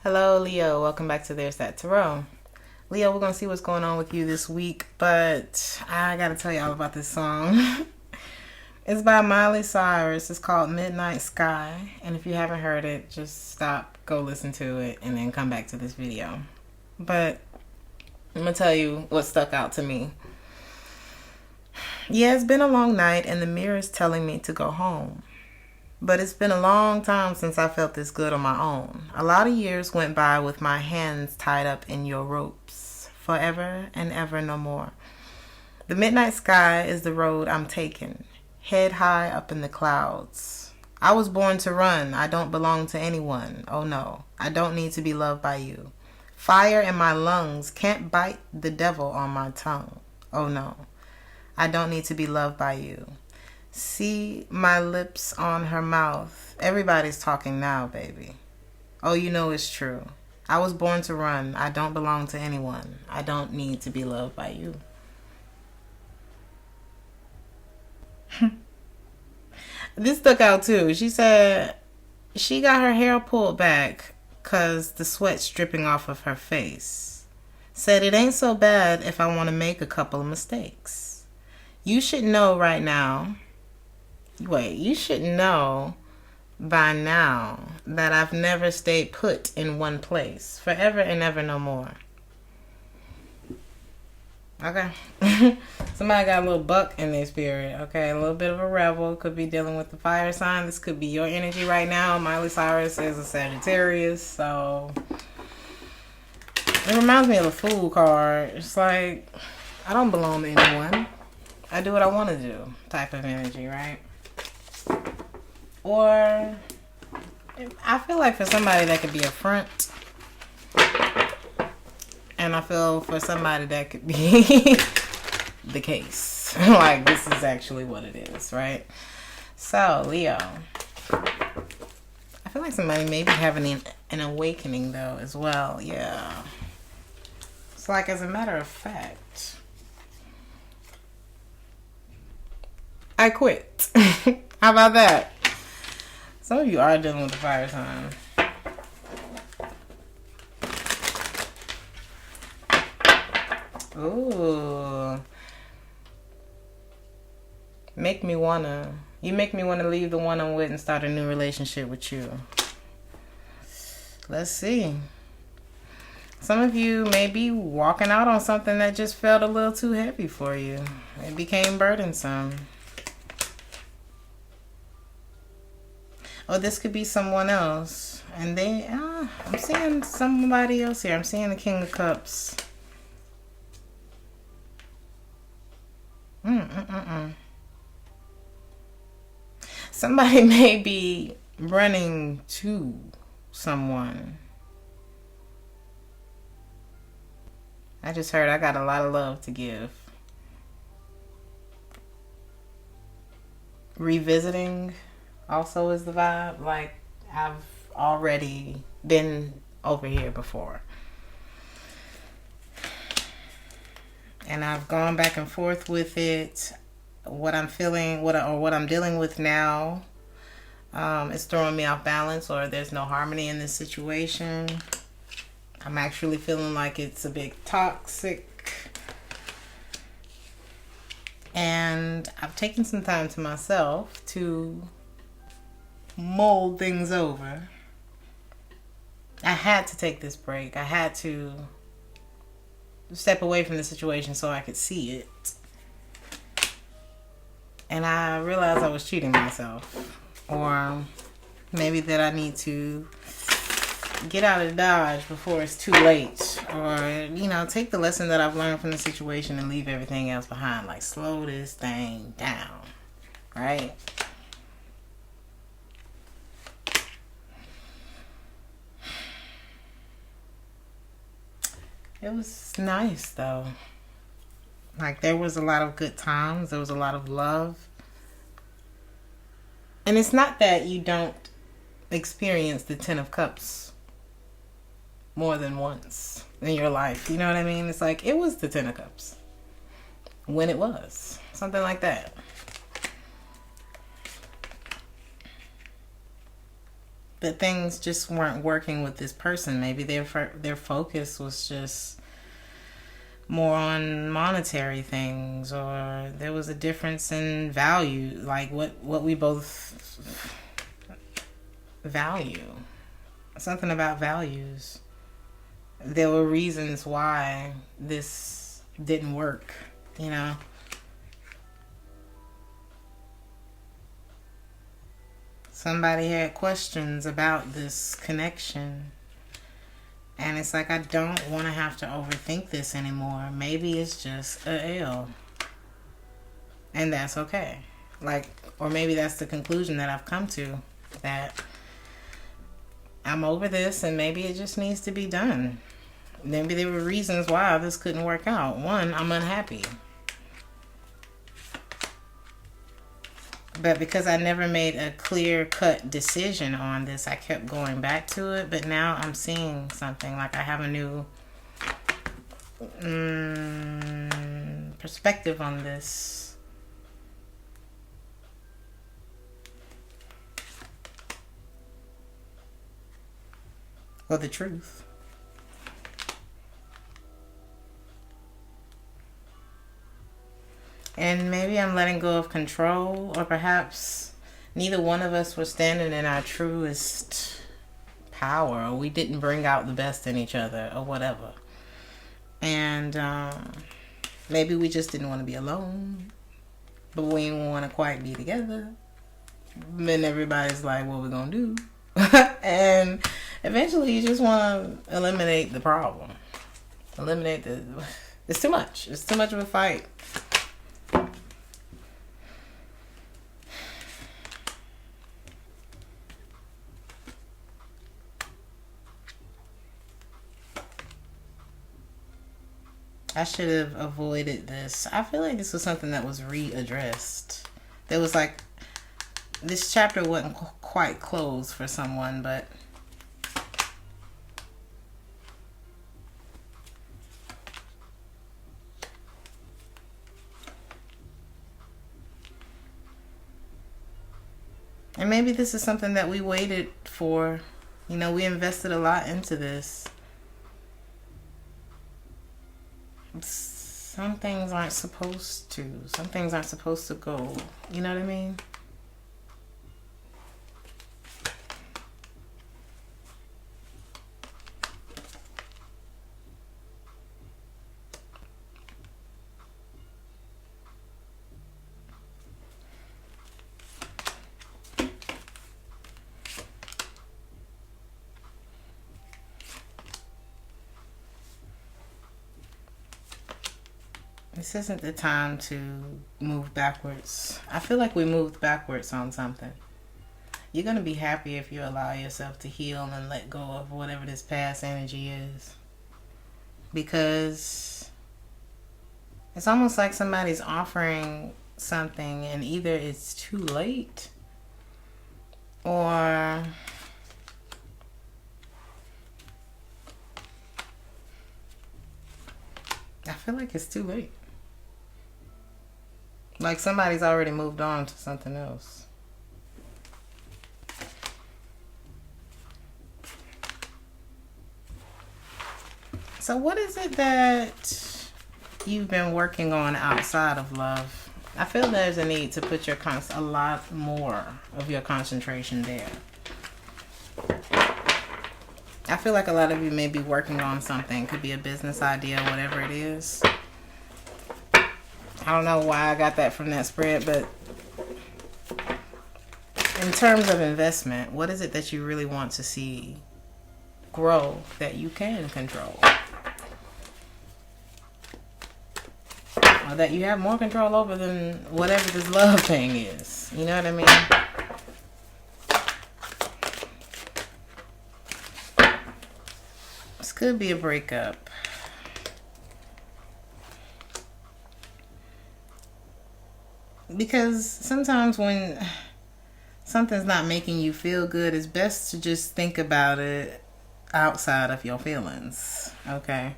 Hello, Leo. Welcome back to Theresthattarot. Leo, we're going to see what's going on with you this week, but I got to tell y'all about this song. It's by Miley Cyrus. It's called Midnight Sky, and if you haven't heard it, just stop, go listen to it, and then come back to this video. But I'm going to tell you what stuck out to me. Yeah, it's been a long night, and the mirror is telling me to go home. But it's been a long time since I felt this good on my own. A lot of years went by with my hands tied up in your ropes. Forever and ever no more. The midnight sky is the road I'm taking. Head high up in the clouds. I was born to run. I don't belong to anyone. Oh no, I don't need to be loved by you. Fire in my lungs can't bite the devil on my tongue. Oh no, I don't need to be loved by you. See my lips on her mouth. Everybody's talking now, baby. Oh, you know it's true. I was born to run. I don't belong to anyone. I don't need to be loved by you. This stuck out too. She said she got her hair pulled back because the sweat's dripping off of her face. Said it ain't so bad if I want to make a couple of mistakes. You should know right now. Wait, you should know by now that I've never stayed put in one place. Forever and ever no more. Okay. Somebody got a little buck in their spirit. Okay, a little bit of a rebel. Could be dealing with the fire sign. This could be your energy right now. Miley Cyrus is a Sagittarius, so it reminds me of a Fool card. It's like, I don't belong to anyone. I do what I want to do type of energy, right? Or I feel like for somebody that could be a front, and I feel for somebody that could be the case. Like, this is actually what it is, right? So, Leo, I feel like somebody may be having an awakening, though, as well. Yeah. It's like, as a matter of fact, I quit. How about that? Some of you are dealing with the fire sign. Ooh. You make me wanna leave the one I'm with and start a new relationship with you. Let's see. Some of you may be walking out on something that just felt a little too heavy for you. It became burdensome. Oh, this could be someone else. And they, I'm seeing somebody else here. I'm seeing the King of Cups. Somebody may be running to someone. I just heard I got a lot of love to give. Revisiting also is the vibe. Like, I've already been over here before. And I've gone back and forth with it. What I'm feeling, what I'm dealing with now is throwing me off balance, or there's no harmony in this situation. I'm actually feeling like it's a bit toxic. And I've taken some time to myself to mold things over. I had to take this break. I had to step away from the situation so I could see it. And I realized I was cheating myself. Or maybe that I need to get out of Dodge before it's too late. Or, you know, take the lesson that I've learned from the situation and leave everything else behind. Like, slow this thing down. Right? It was nice, though. Like, there was a lot of good times. There was a lot of love. And it's not that you don't experience the Ten of Cups more than once in your life. You know what I mean? It's like, it was the Ten of Cups. When it was. Something like that. but things just weren't working with this person. Maybe their focus was just more on monetary things, or there was a difference in value, like what we both value. Something about values. There were reasons why this didn't work, you know. Somebody had questions about this connection. And it's like, I don't want to have to overthink this anymore. Maybe it's just a L. And that's okay. Like, or maybe that's the conclusion that I've come to. That I'm over this and maybe it just needs to be done. Maybe there were reasons why this couldn't work out. One, I'm unhappy. But because I never made a clear-cut decision on this, I kept going back to it. But now I'm seeing something. Like I have a new perspective on this. Or the truth. And maybe I'm letting go of control, or perhaps neither one of us was standing in our truest power, or we didn't bring out the best in each other, or whatever. And maybe we just didn't want to be alone, but we didn't want to quite be together. Then everybody's like, what we gonna do? And eventually you just want to eliminate the problem. It's too much. It's too much of a fight. I should have avoided this. I feel like this was something that was readdressed. There was like, this chapter wasn't quite closed for someone, but and maybe this is something that we waited for. You know, we invested a lot into this. Some things aren't supposed to. Some things aren't supposed to go. You know what I mean? This isn't the time to move backwards. I feel like we moved backwards on something. You're going to be happy if you allow yourself to heal and let go of whatever this past energy is. Because it's almost like somebody's offering something and either it's too late or I feel like it's too late. Like somebody's already moved on to something else. So what is it that you've been working on outside of love? I feel there's a need to put a lot more of your concentration there. I feel like a lot of you may be working on something. Could be a business idea, whatever it is. I don't know why I got that from that spread, but in terms of investment, what is it that you really want to see grow that you can control? Or that you have more control over than whatever this love thing is. You know what I mean? This could be a breakup. Because sometimes when something's not making you feel good, it's best to just think about it outside of your feelings. Okay?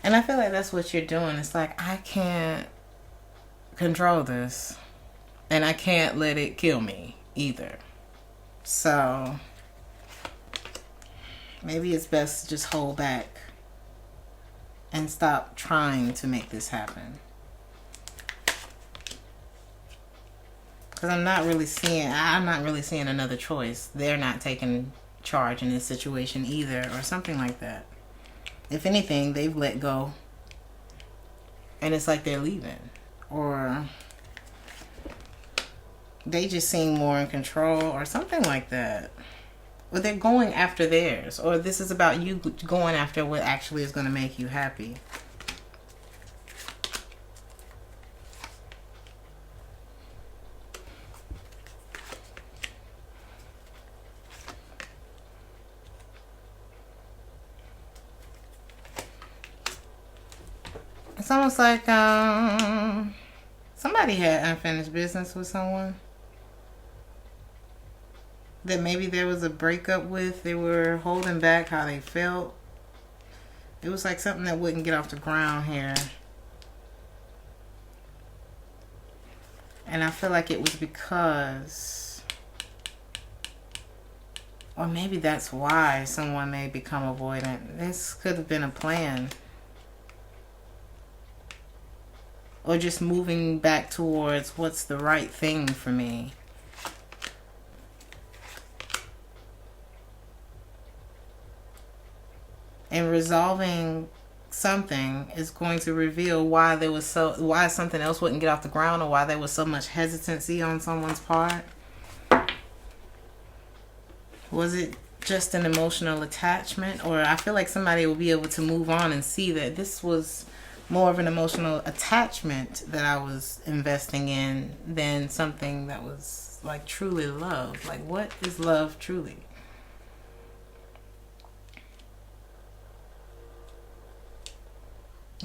And I feel like that's what you're doing. It's like, I can't control this. And I can't let it kill me either. So maybe it's best to just hold back and stop trying to make this happen. Because I'm not really seeing another choice. They're not taking charge in this situation either, or something like that. If anything, they've let go and it's like they're leaving, or they just seem more in control or something like that. Or they're going after theirs, or this is about you going after what actually is going to make you happy. It's almost like somebody had unfinished business with someone that maybe there was a breakup with. They were holding back how they felt. It was like something that wouldn't get off the ground here. And I feel like it was because, or maybe that's why someone may become avoidant. This could have been a plan. Or just moving back towards what's the right thing for me. And resolving something is going to reveal why something else wouldn't get off the ground, or why there was so much hesitancy on someone's part. Was it just an emotional attachment? Or I feel like somebody will be able to move on and see that this was more of an emotional attachment that I was investing in than something that was like truly love. Like, what is love truly?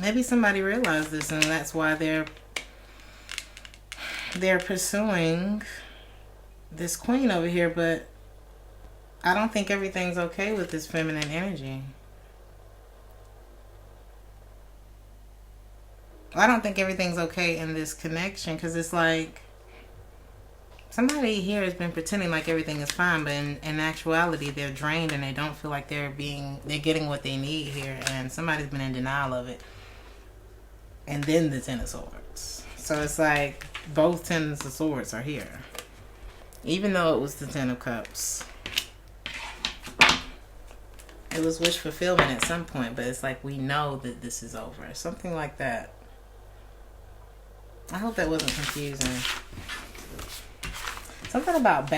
Maybe somebody realized this and that's why they're pursuing this queen over here, but I don't think everything's okay with this feminine energy. I don't think everything's okay in this connection, because it's like somebody here has been pretending like everything is fine, but in actuality they're drained and they don't feel like they're getting what they need here, and somebody's been in denial of it. And then the Ten of Swords. So it's like both Tens of Swords are here, even though it was the Ten of Cups. It was wish fulfillment at some point, but it's like we know that this is over, something like that. I hope that wasn't confusing. Something about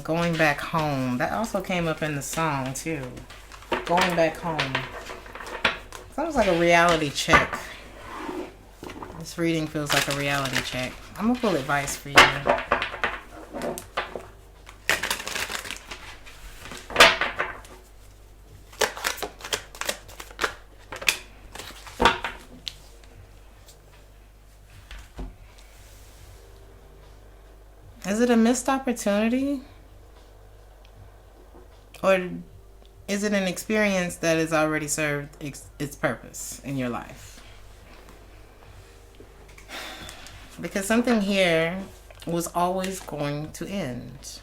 going back home. That also came up in the song too. Going back home. Sounds like a reality check. This reading feels like a reality check. I'm gonna pull advice for you. Is it a missed opportunity? Or is it an experience that has already served its purpose in your life? Because something here was always going to end.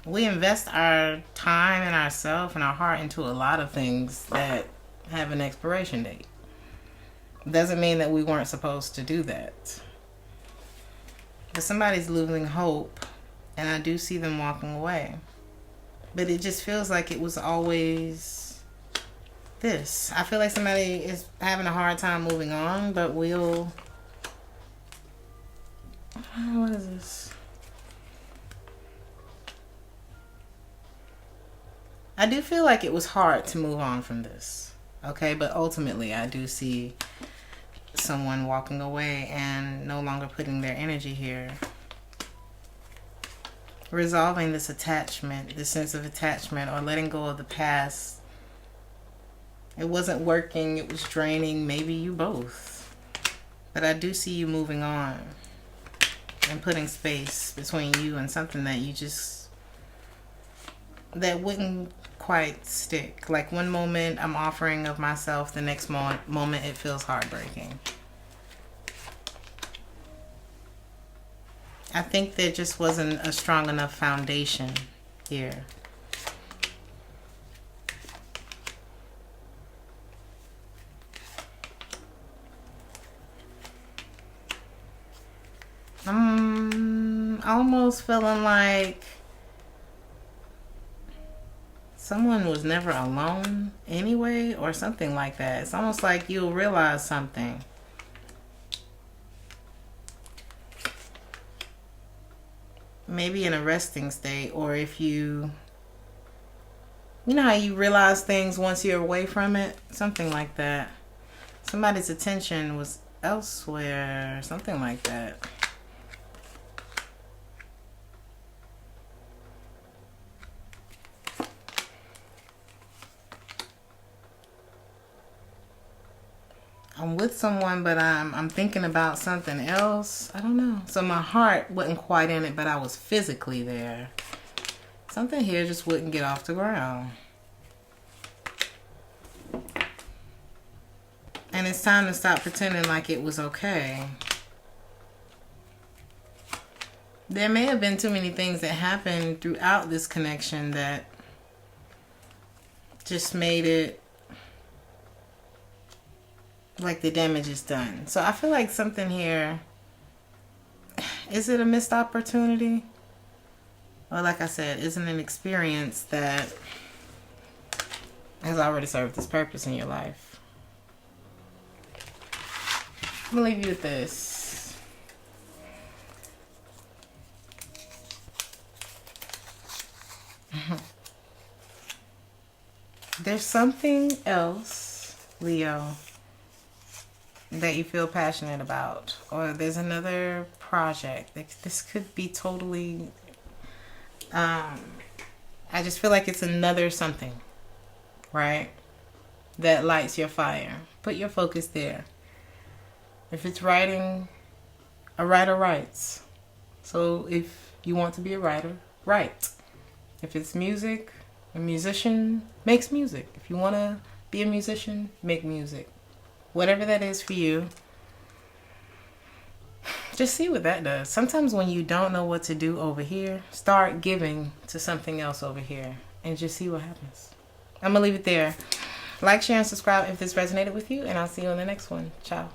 We invest our time and ourselves and our heart into a lot of things that have an expiration date. Doesn't mean that we weren't supposed to do that. But somebody's losing hope, and I do see them walking away. But it just feels like it was always this. I feel like somebody is having a hard time moving on, but what is this? I do feel like it was hard to move on from this. Okay, but ultimately I do see someone walking away and no longer putting their energy here. Resolving this attachment, this sense of attachment, or letting go of the past. It wasn't working, it was draining, maybe you both. But I do see you moving on and putting space between you and something that you just, that wouldn't quite stick. Like one moment I'm offering of myself, the next moment it feels heartbreaking. I think there just wasn't a strong enough foundation here. I'm almost feeling like someone was never alone anyway, or something like that. It's almost like you'll realize something. Maybe in a resting state, or if you know how you realize things once you're away from it? Something like that. Somebody's attention was elsewhere, something like that. I'm with someone, but I'm thinking about something else. I don't know. So my heart wasn't quite in it, but I was physically there. Something here just wouldn't get off the ground. And it's time to stop pretending like it was okay. There may have been too many things that happened throughout this connection that just made it like the damage is done. So I feel like something here, is it a missed opportunity? Or like I said, is it an experience that has already served its purpose in your life? I'm gonna leave you with this. There's something else, Leo, that you feel passionate about, or there's another project. This could be totally, I just feel like it's another something, right, that lights your fire. Put your focus there. If it's writing, a writer writes. So if you want to be a writer, write. If it's music, a musician makes music. If you want to be a musician, make music. Whatever that is for you, just see what that does. Sometimes when you don't know what to do over here, start giving to something else over here and just see what happens. I'm going to leave it there. Like, share, and subscribe if this resonated with you, and I'll see you on the next one. Ciao.